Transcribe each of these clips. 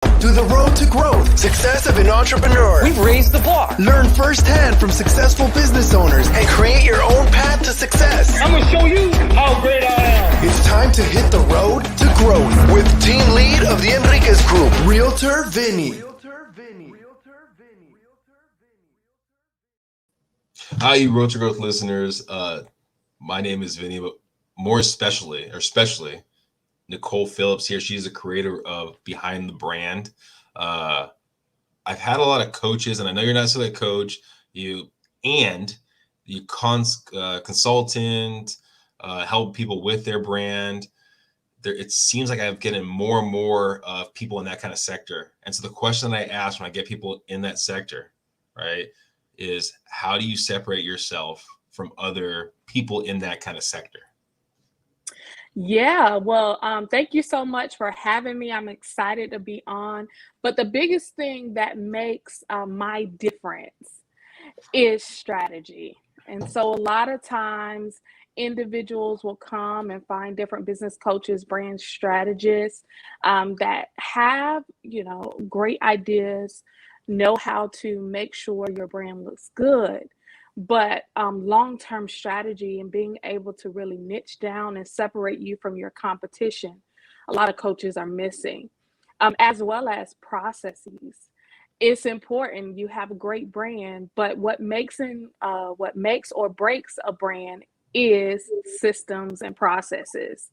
To the road to growth, success of an entrepreneur. We've raised the bar. Learn firsthand from successful business owners and create your own path to success. I'm going to show you how great I am. It's time to hit the road to growth with team lead of the Enriquez Group, Realtor Vinny. Hi, you Road to Growth listeners. My name is Vinny, but especially Nicole Phillips here. She's the creator of Behind the Brand. I've had a lot of coaches, and I know you're not still a coach. You consultant, help people with their brand. It seems like I've getting more and more of people in that kind of sector. And so the question that I ask when I get people in that sector, right, is how do you separate yourself from other people in that kind of sector? Yeah, well, thank you so much for having me. I'm excited to be on. But the biggest thing that makes my difference is strategy. And so a lot of times individuals will come and find different business coaches, brand strategists that have, great ideas, know how to make sure your brand looks good. But long-term strategy and being able to really niche down and separate you from your competition, a lot of coaches are missing, as well as processes. It's important you have a great brand, but what makes or breaks a brand is systems and processes.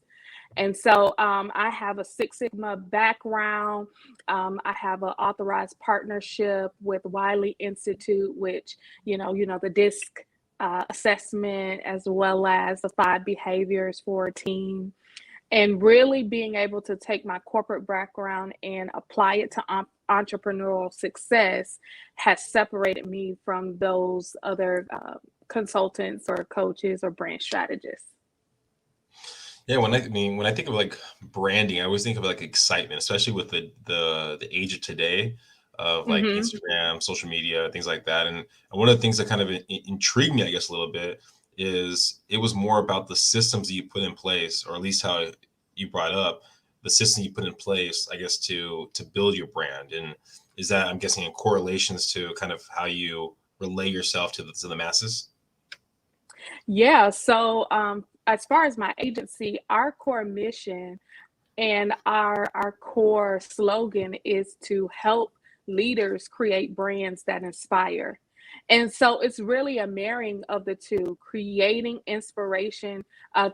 And so I have a Six Sigma background. I have an authorized partnership with Wiley Institute, which, the DISC assessment, as well as the 5 behaviors for a team. And really being able to take my corporate background and apply it to entrepreneurial success has separated me from those other consultants or coaches or brand strategists. Yeah, when I think of like branding, I always think of like excitement, especially with the age of today of like Instagram, social media, things like that. And one of the things that kind of intrigued me, I guess, a little bit is it was more about the systems that you put in place, or at least how you brought up the system you put in place, I guess, to build your brand. And is that, I'm guessing, in correlations to kind of how you relay yourself to the masses? Yeah, so as far as my agency, our core mission and our core slogan is to help leaders create brands that inspire. And so it's really a marrying of the two, creating inspiration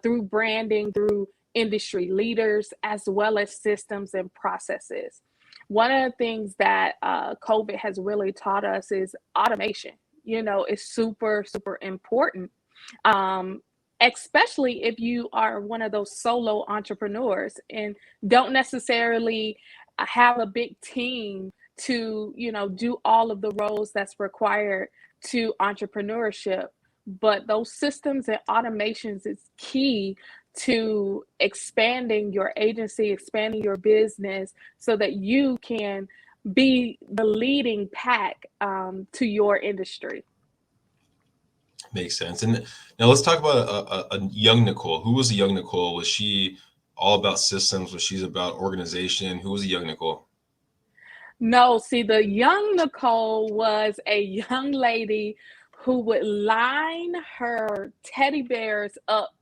through branding, through industry leaders, as well as systems and processes. One of the things that COVID has really taught us is automation. It's super, super important. Especially if you are one of those solo entrepreneurs and don't necessarily have a big team to, do all of the roles that's required to entrepreneurship. But those systems and automations is key to expanding your agency, expanding your business so that you can be the leading pack to your industry. Makes sense. And now let's talk about a young Nicole. Who was a young Nicole? Was she all about systems? Was she about organization? Who was a young Nicole? No, see, the young Nicole was a young lady who would line her teddy bears up,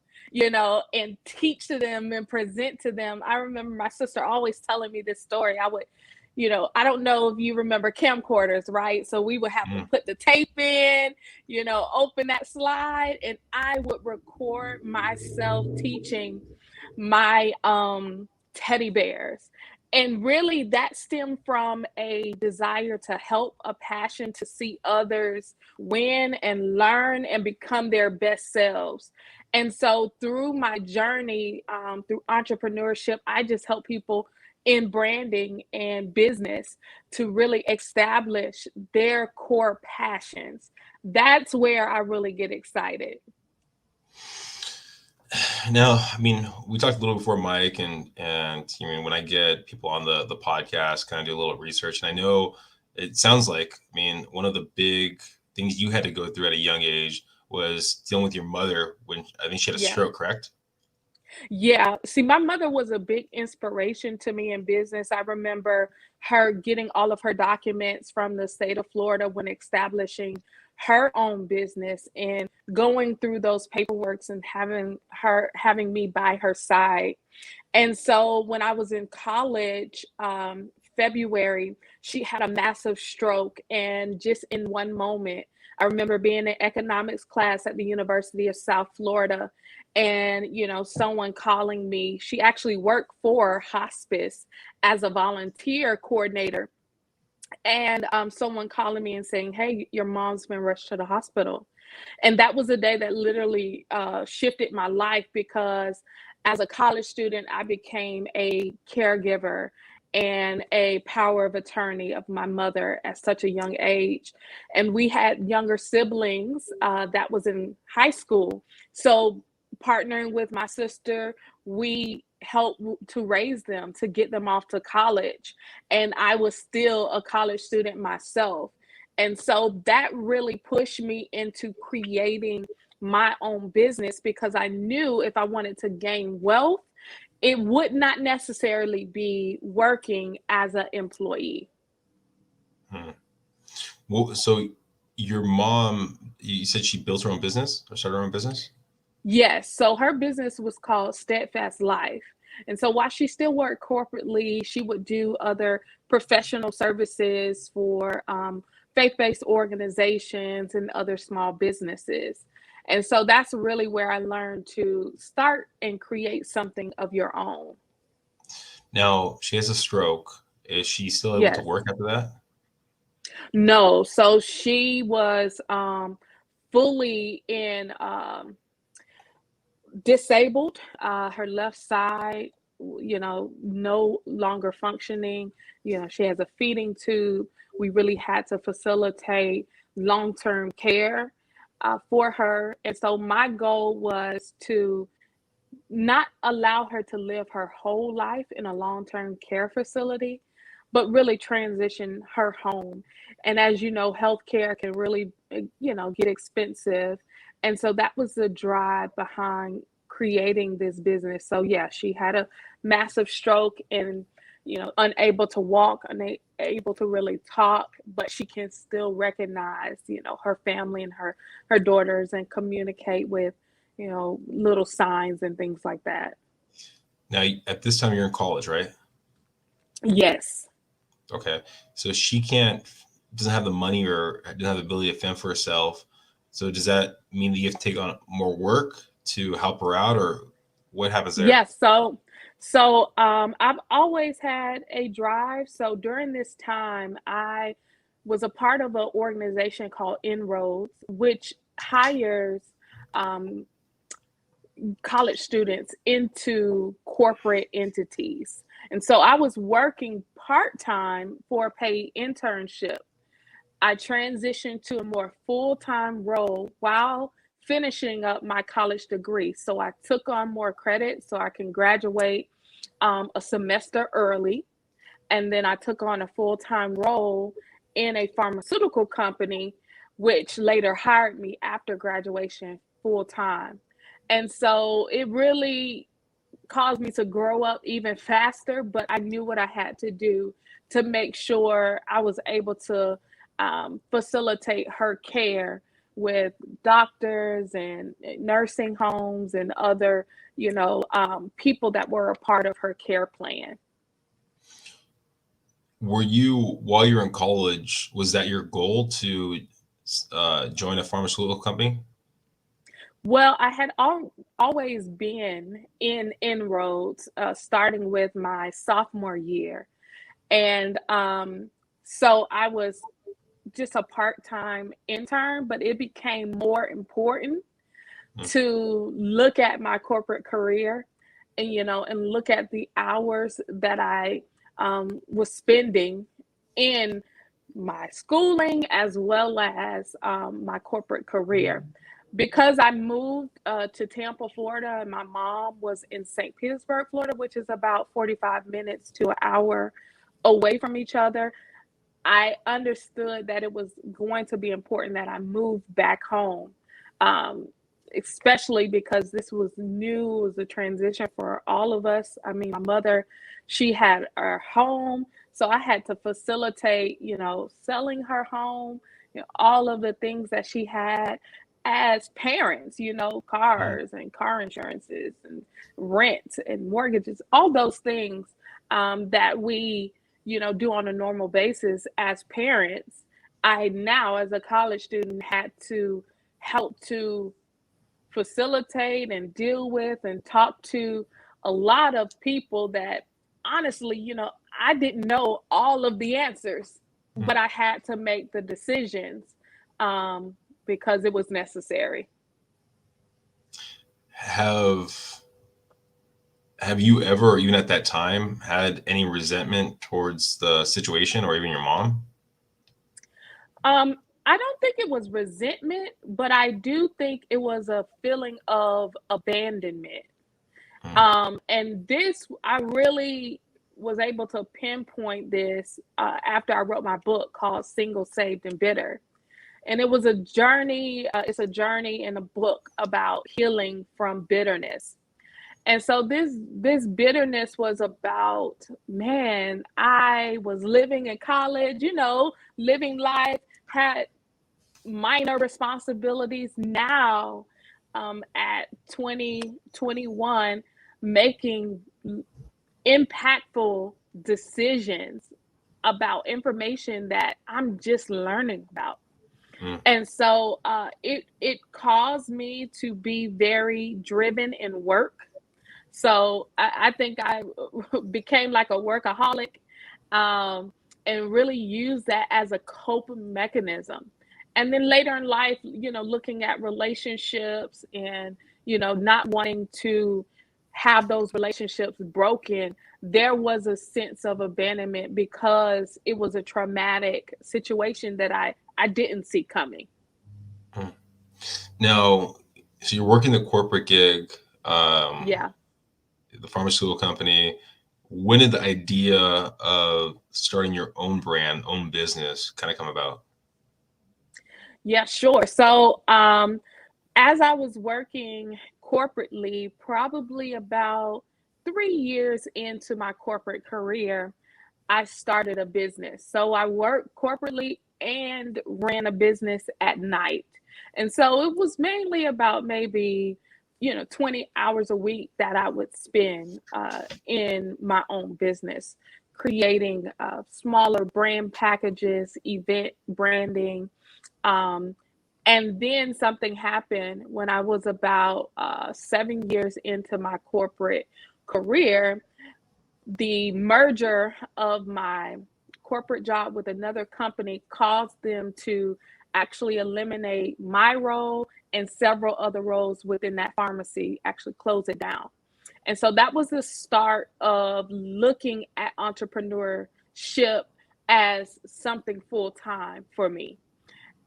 and teach to them and present to them. I remember my sister always telling me this story. I would, I don't know if you remember camcorders, right? So we would have to put the tape in, open that slide, and I would record myself teaching my teddy bears. And really that stemmed from a desire to help, a passion to see others win and learn and become their best selves. And so through my journey, through entrepreneurship, I just help people in branding and business to really establish their core passions. That's where I really get excited. Now, we talked a little before Mike, and when I get people on the podcast, kind of do a little research, and I know it sounds like, one of the big things you had to go through at a young age was dealing with your mother when I think she had a stroke, correct? Yeah. See, my mother was a big inspiration to me in business. I remember her getting all of her documents from the state of Florida when establishing her own business and going through those paperworks and having me by her side. And so when I was in college, February, she had a massive stroke. And just in one moment, I remember being in economics class at the University of South Florida and, someone calling me. She actually worked for hospice as a volunteer coordinator. And someone calling me and saying, "Hey, your mom's been rushed to the hospital." And that was a day that literally shifted my life because as a college student, I became a caregiver and a power of attorney of my mother at such a young age. And we had younger siblings that was in high school. So partnering with my sister, we helped to raise them, to get them off to college. And I was still a college student myself. And so that really pushed me into creating my own business because I knew if I wanted to gain wealth, it would not necessarily be working as an employee. Hmm. Well, so your mom, you said she built her own business or started her own business? Yes. So her business was called Steadfast Life. And so while she still worked corporately, she would do other professional services for faith-based organizations and other small businesses. And so that's really where I learned to start and create something of your own. Now she has a stroke. Is she still able to Yes. work after that? No. So she was fully in disabled, her left side, no longer functioning. She has a feeding tube. We really had to facilitate long-term care for her. And so my goal was to not allow her to live her whole life in a long-term care facility, but really transition her home. And as you know, healthcare can really, get expensive. And so that was the drive behind creating this business. So yeah, she had a massive stroke and, unable to walk, unable to really talk, but she can still recognize, her family and her daughters and communicate with little signs and things like that. Now, at this time, you're in college, right? Yes. Okay. So she doesn't have the money or doesn't have the ability to fend for herself. So does that mean that you have to take on more work to help her out, or what happens there? Yes. So I've always had a drive. So during this time, I was a part of an organization called Inroads, which hires um, college students into corporate entities. And so I was working part-time for a paid internship. I transitioned to a more full-time role while finishing up my college degree. So I took on more credit so I can graduate a semester early. And then I took on a full-time role in a pharmaceutical company, which later hired me after graduation full time. And so it really caused me to grow up even faster, but I knew what I had to do to make sure I was able to facilitate her care with doctors and nursing homes and other, people that were a part of her care plan. Were you, while you were in college, was that your goal to join a pharmaceutical company? Well, I had always been in inroads, starting with my sophomore year. And so I was just a part time intern, but it became more important Hmm. to look at my corporate career and, and look at the hours that I was spending in my schooling as well as my corporate career. Because I moved to Tampa, Florida, and my mom was in St. Petersburg, Florida, which is about 45 minutes to an hour away from each other. I understood that it was going to be important that I moved back home. Um, especially because this was new, it was a transition for all of us. I mean, my mother, she had her home, so I had to facilitate, selling her home, all of the things that she had as parents, Mm, cars and car insurances and rent and mortgages, all those things that we, do on a normal basis as parents. I now, as a college student, had to help to facilitate and deal with and talk to a lot of people that honestly, I didn't know all of the answers, mm. but I had to make the decisions um, because it was necessary. Have have you ever, even at that time, had any resentment towards the situation or even your mom? Um, I don't think it was resentment, but I do think it was a feeling of abandonment. Mm, And this, I really was able to pinpoint this after I wrote my book called Single, Saved, and Bitter. And it was a journey, it's a journey in a book about healing from bitterness. And so this bitterness was about, man, I was living in college, living life, had minor responsibilities. Now, at 2021, making impactful decisions about information that I'm just learning about. mm, And so it caused me to be very driven in work. So I think I became like a workaholic, um, and really used that as a coping mechanism. And then later in life, looking at relationships and, not wanting to have those relationships broken, there was a sense of abandonment because it was a traumatic situation that I didn't see coming. mm. Now, so you're working the corporate gig, Yeah. the pharmaceutical company. When did the idea of starting your own brand, own business kind of come about? Yeah, sure. So, as I was working corporately, probably about 3 years into my corporate career, I started a business. So I worked corporately and ran a business at night. And so it was mainly about maybe, 20 hours a week that I would spend in my own business, creating smaller brand packages, event branding, um, and then something happened when I was about 7 years into my corporate career. The merger of my corporate job with another company caused them to actually eliminate my role and several other roles within that pharmacy, actually close it down. And so that was the start of looking at entrepreneurship as something full time for me.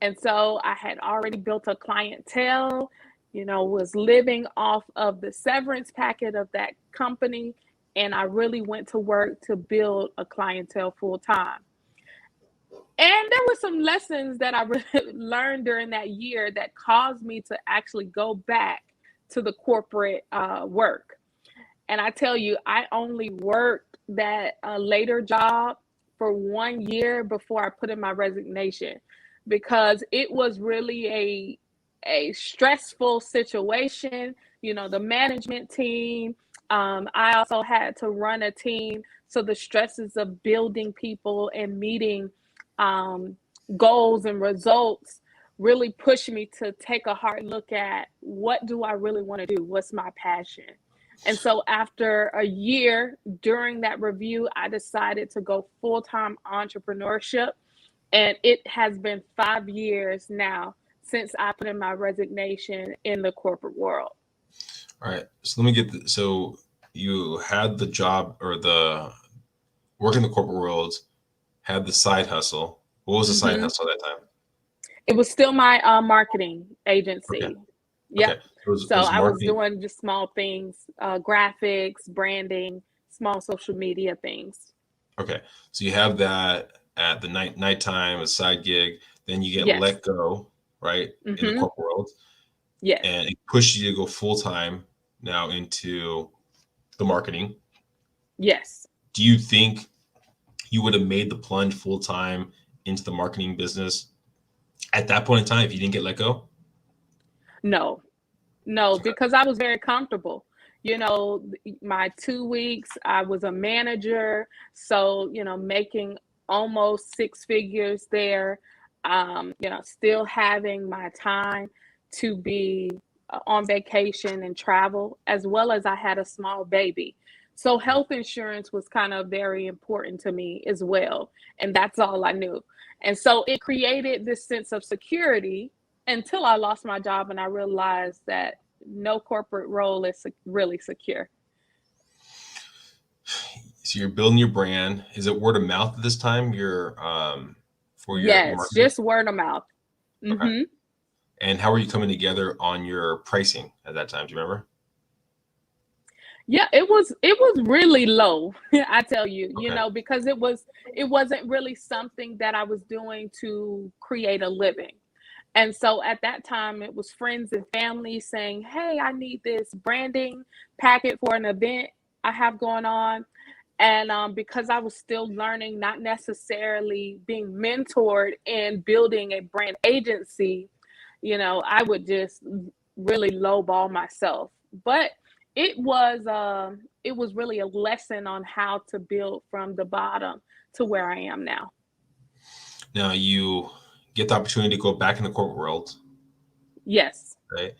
And so I had already built a clientele, was living off of the severance packet of that company. And I really went to work to build a clientele full time. And there were some lessons that I really learned during that year that caused me to actually go back to the corporate work. And I tell you, I only worked that later job for 1 year before I put in my resignation because it was really a stressful situation. The management team. I also had to run a team, so the stresses of building people and meeting um, goals and results really pushed me to take a hard look at what do I really want to do? What's my passion? And so after a year during that review, I decided to go full-time entrepreneurship. And it has been 5 years now since I put in my resignation in the corporate world. All right. So let me get so you had the job or the work in the corporate world, had the side hustle. What was the side hmm hustle at that time? It was still my marketing Okay. agency. Okay. Yep. It So was I was marketing. doing just small things, graphics, branding, small social media things. Okay. So you have that at the nighttime, a side gig, then you get Yes. let go, right? In the hmm corporate world. Yes. and it pushed you to go full time now into the marketing. Yes. Do you think you would have made the plunge full time into the marketing business at that point in time if you didn't get let go? No. No, because I was very comfortable. My 2 weeks, I was a manager. So, making almost six figures there, still having my time to be on vacation and travel, as well as I had a small baby. So, health insurance was kind of very important to me as well. And that's all I knew. And so it created this sense of security until I lost my job and I realized that no corporate role is really secure. So you're building your brand. Is it word of mouth at this time? For your Yes, marketing? just word of mouth. Okay. Hmm. And how are you coming together on your pricing at that time? Do you remember? Yeah, it was really low. I tell you, Okay. because it wasn't really something that I was doing to create a living. And so at that time, it was friends and family saying, "Hey, I need this branding packet for an event I have going on." And because I was still learning, not necessarily being mentored in building a brand agency, I would just really lowball myself. But it was really a lesson on how to build from the bottom to where I am now. Now you get the opportunity to go back in the corporate world, Yes. right,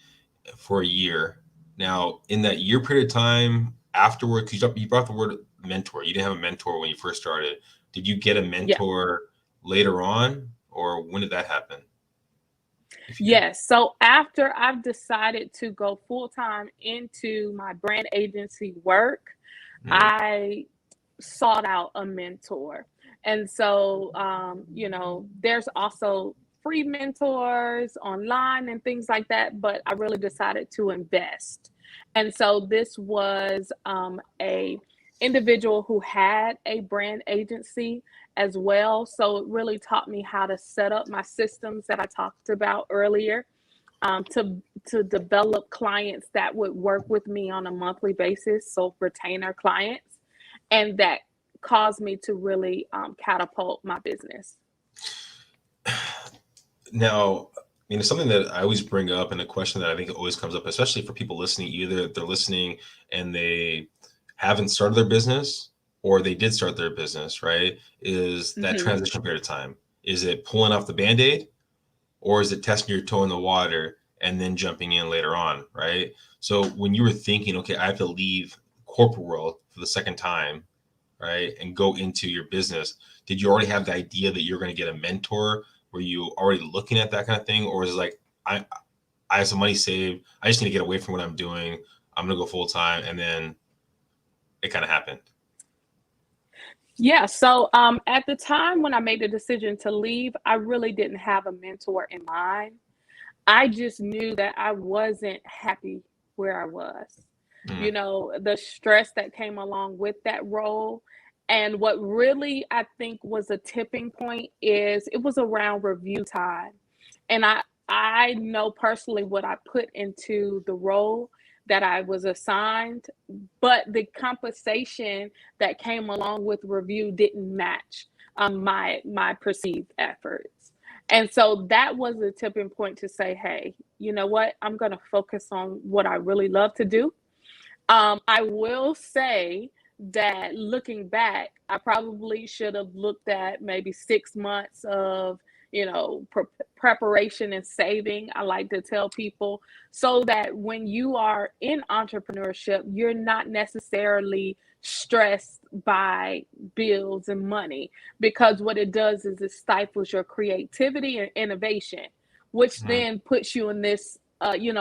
for a year. Now, in that year period of time afterward, because you brought the word mentor, you didn't have a mentor when you first started. Did you get a Yeah. mentor later on, or when did that happen? If you did. Yes. So after I've decided to go full time into my brand agency work, Mm, I sought out a mentor. And so, there's also free mentors online and things like that, but I really decided to invest. And so this was a individual who had a brand agency as well. So it really taught me how to set up my systems that I talked about earlier, to develop clients that would work with me on a monthly basis, so retainer clients, and that caused me to really catapult my business. Now, something that I always bring up, and a question that I think always comes up, especially for people listening, either they're listening and they haven't started their business or they did start their business, right? Is that Hmm. transition period of time? Is it pulling off the band-aid, or is it testing your toe in the water and then jumping in later on, right? So when you were thinking, okay, I have to leave corporate world for the second time, right, and go into your business, did you already have the idea that you're going to get a mentor? Were you already looking at that kind of thing, or is it like I have some money saved, I just need to get away from what I'm doing, I'm going to go full time, and then it kind of happened? Yeah. So at the time when I made the decision to leave, I really didn't have a mentor in mind. I just knew that I wasn't happy where I was. Mm, The stress that came along with that role. And what really I think was a tipping point is it was around review time. And I know personally what I put into the role that I was assigned, but the compensation that came along with review didn't match my perceived efforts. And so that was a tipping point to say, hey, you know what? I'm going to focus on what I really love to do. I will say that looking back, I probably should have looked at maybe 6 months of, preparation and saving. I like to tell people so that when you are in entrepreneurship, you're not necessarily stressed by bills and money, because what it does is it stifles your creativity and innovation, which mm, then puts you in this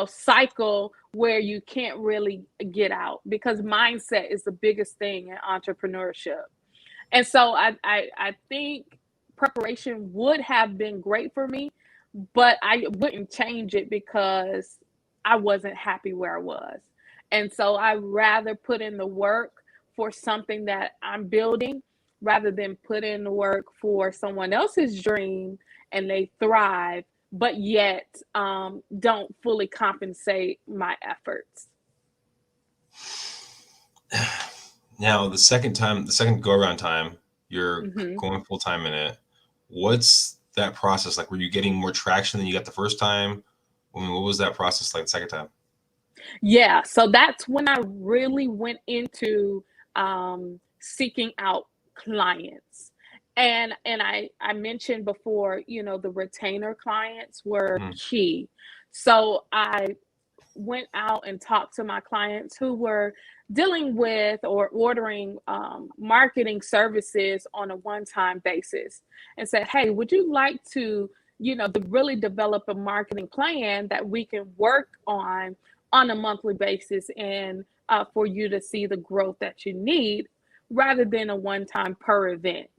cycle where you can't really get out, because mindset is the biggest thing in entrepreneurship. And so I think preparation would have been great for me, but I wouldn't change it because I wasn't happy where I was. And so I rather put in the work for something that I'm building rather than put in the work for someone else's dream and they thrive, but yet don't fully compensate my efforts. Now, the second go around time, you're Hmm. going full time in it. What's that process like? Were you getting more traction than you got the first time? I mean, what was that process like the second time? Yeah, so that's when I really went into seeking out clients. And I mentioned before, the retainer clients were Mhm. key. So I went out and talked to my clients who were dealing with or ordering marketing services on a one-time basis and said, hey, would you like to really develop a marketing plan that we can work on a monthly basis and for you to see the growth that you need rather than a one-time per event.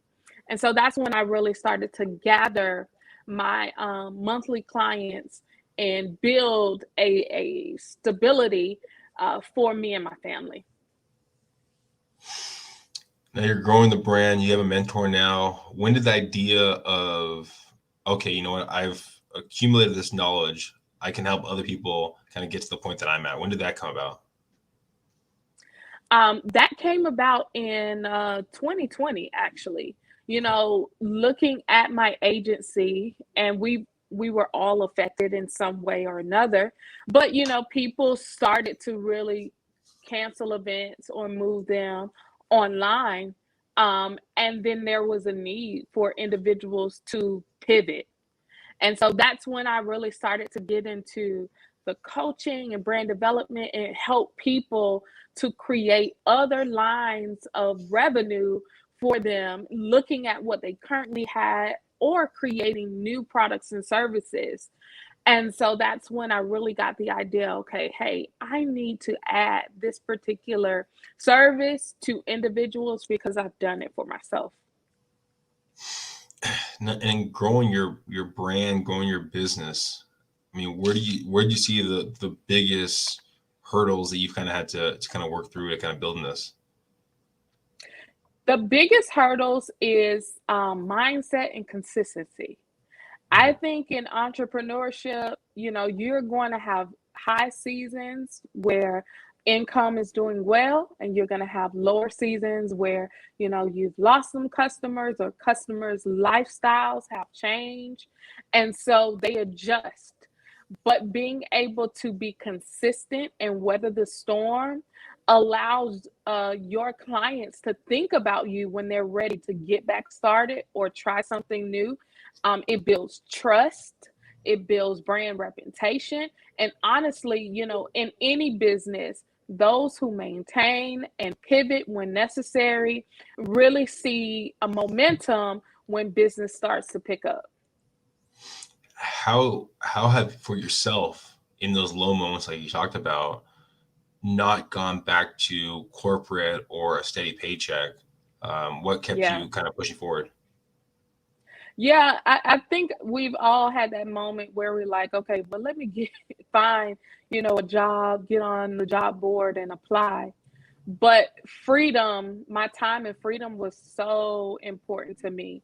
And so that's when I really started to gather my monthly clients and build a stability for me and my family. Now you're growing the brand. You have a mentor now. When did the idea of, okay, you know what? I've accumulated this knowledge. I can help other people kind of get to the point that I'm at. When did that come about? That came about in 2020, actually. Looking at my agency, and we were all affected in some way or another. But people started to really cancel events or move them online. And then there was a need for individuals to pivot. And so that's when I really started to get into the coaching and brand development and help people to create other lines of revenue for them, looking at what they currently had or creating new products and services. And so that's when I really got the idea, okay, hey, I need to add this particular service to individuals because I've done it for myself. And growing your brand, growing your business. I mean, where do you see the biggest hurdles that you've kind of had to kind of work through to kind of building this? The biggest hurdles is mindset and consistency. I Mhm. think in entrepreneurship, you're going to have high seasons where income is doing well, and you're going to have lower seasons where, you've lost some customers or customers' lifestyles have changed. And so they adjust. But being able to be consistent and weather the storm allows your clients to think about you when they're ready to get back started or try something new. It builds trust, it builds brand reputation. And honestly, in any business, those who maintain and pivot when necessary really see a momentum when business starts to pick up. How have for yourself in those low moments like you talked about not gone back to corporate or a steady paycheck? What kept Yeah. you kind of pushing forward? Yeah, I think we've all had that moment where we're like, okay, well, let me get find, a job, get on the job board and apply. But freedom, my time and freedom was so important to me.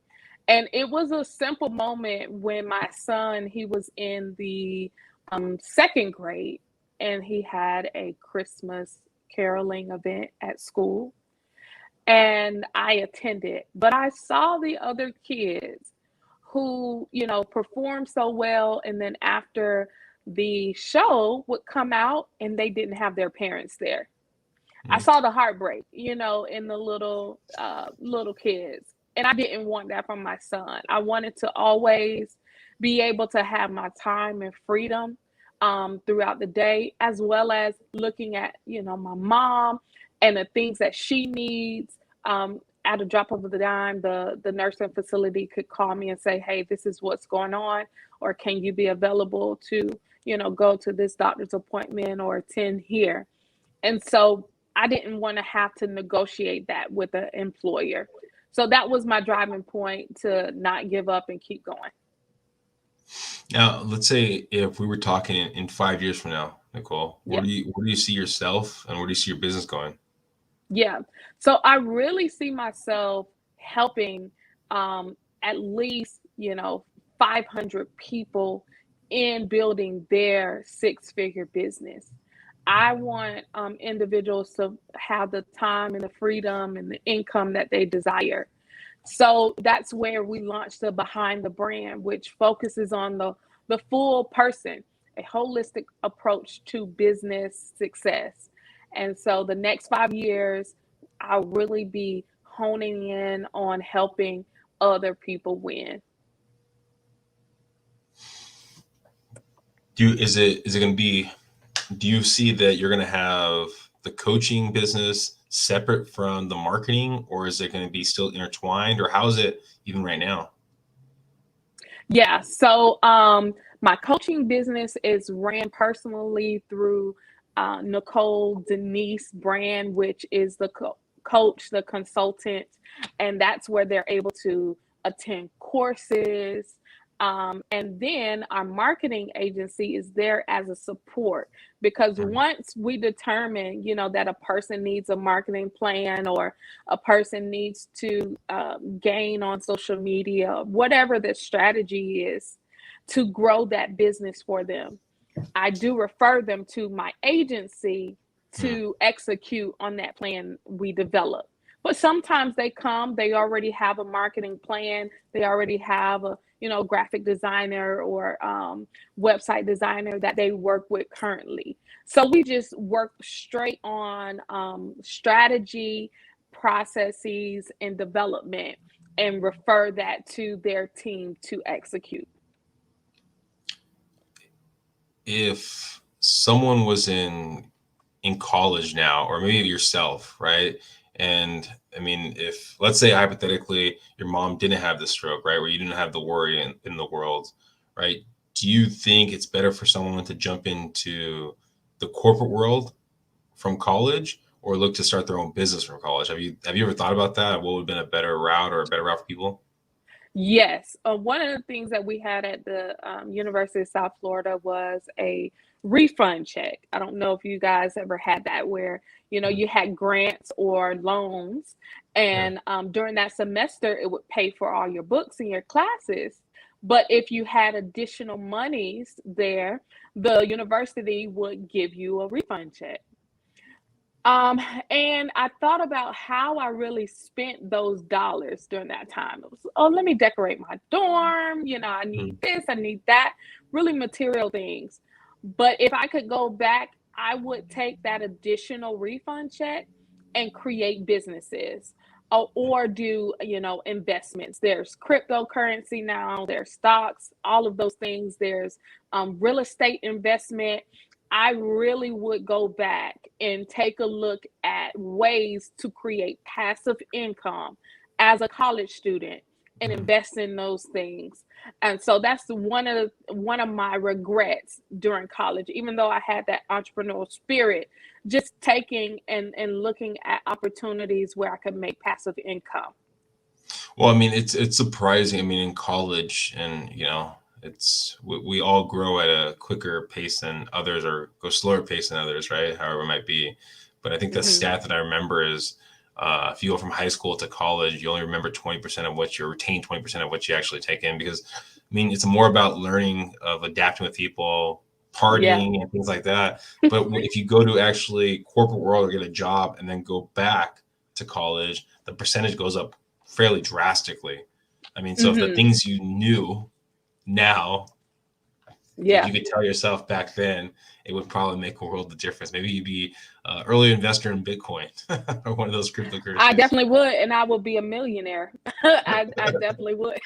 And it was a simple moment when my son, he was in the second grade and he had a Christmas caroling event at school. And I attended, but I saw the other kids who, performed so well. And then after the show would come out and they didn't have their parents there. I Mhm. saw the heartbreak, in the little kids. And I didn't want that from my son. I wanted to always be able to have my time and freedom throughout the day, as well as looking at, my mom and the things that she needs. At a drop of the dime, the nursing facility could call me and say, hey, this is what's going on, or can you be available to, go to this doctor's appointment or attend here. And so I didn't want to have to negotiate that with an employer. So that was my driving point to not give up and keep going. Now, let's say if we were talking in 5 years from now, Nicole, Yeah. where do you see yourself and where do you see your business going? Yeah. So I really see myself helping at least, 500 people in building their six-figure business. I want individuals to have the time and the freedom and the income that they desire. So that's where we launched the Behind the Brand, which focuses on the full person, a holistic approach to business success. And so the next 5 years, I'll really be honing in on helping other people win. Is it going to be, do you see that you're going to have the coaching business separate from the marketing, or is it going to be still intertwined, or how is it even right now? Yeah. So my coaching business is ran personally through Nicole Denise brand, which is the coach, the consultant, and that's where they're able to attend courses. And then our marketing agency is there as a support, because once we determine, that a person needs a marketing plan, or a person needs to gain on social media, whatever the strategy is to grow that business for them, I do refer them to my agency to execute on that plan we develop. But sometimes they already have a marketing plan, they already have a graphic designer or website designer that they work with currently. So we just work straight on strategy, processes, and development, and refer that to their team to execute. If someone was in college now, or maybe yourself, right? And I mean, if, let's say hypothetically your mom didn't have the stroke, right, where you didn't have the worry in the world, right? Do you think it's better for someone to jump into the corporate world from college, or look to start their own business from college? Have you ever thought about that? What would have been a better route, or a better route for people? Yes. One of the things that we had at the University of South Florida was a refund check. I don't know if you guys ever had that, where, you had grants or loans, Yeah. and during that semester, it would pay for all your books and your classes. But if you had additional monies there, the university would give you a refund check. Um, and I thought about how I really spent those dollars during that time. It was, oh, let me decorate my dorm. I need this, I need that, really material things. But if I could go back, I would take that additional refund check and create businesses, or do, investments. There's cryptocurrency now, there's stocks, all of those things. There's real estate investment. I really would go back and take a look at ways to create passive income as a college student and invest in those things. And so that's one of my regrets during college, even though I had that entrepreneurial spirit, just taking and looking at opportunities where I could make passive income. Well, I mean, it's surprising. I mean, in college, and it's we all grow at a quicker pace than others, or go slower pace than others, right? However it might be. But I think the Hmm. stat that I remember is, if you go from high school to college, you only remember 20% of what you retain, 20% of what you actually take in. Because I mean, it's more about learning, of adapting with people, Yeah. partying, and things like that. But if you go to actually corporate world, or get a job and then go back to college, the percentage goes up fairly drastically. I mean, so if the Hmm. things you knew now, if Yeah. you could tell yourself back then, it would probably make a world of difference. Maybe you'd be early investor in Bitcoin or one of those I cryptocurrencies. definitely would, and I would be a millionaire. I definitely would.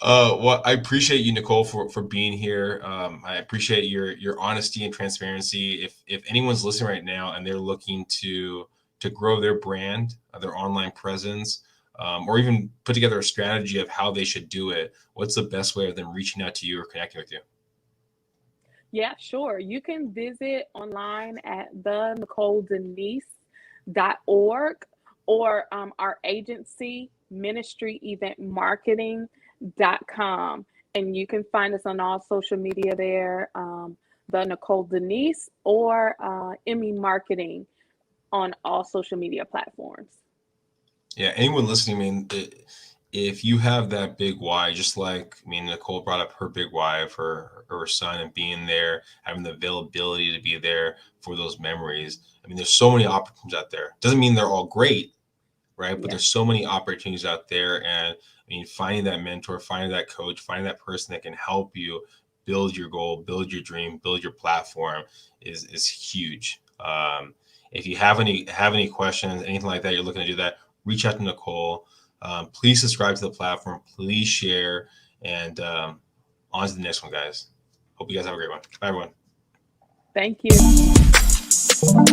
Well, I appreciate you, Nicole, for being here. I appreciate your honesty and transparency. If anyone's listening right now and they're looking to grow their brand, their online presence, or even put together a strategy of how they should do it, what's the best way of them reaching out to you or connecting with you? Yeah, sure. You can visit online at the NicoleDenise.org, or our agency, ministryeventmarketing.com. And you can find us on all social media there, the Nicole Denise, or Emmy Marketing on all social media platforms. Yeah, anyone listening, I mean, if you have that big why, just like, I mean, Nicole brought up her big why for her son and being there, having the availability to be there for those memories. I mean, there's so many opportunities out there. Doesn't mean they're all great, right? But Yeah. there's so many opportunities out there. And I mean, finding that mentor, finding that coach, finding that person that can help you build your goal, build your dream, build your platform is huge. If you have any questions, anything like that, you're looking to do that, reach out to Nicole. Please subscribe to the platform. Please share. And on to the next one, guys. Hope you guys have a great one. Bye, everyone. Thank you.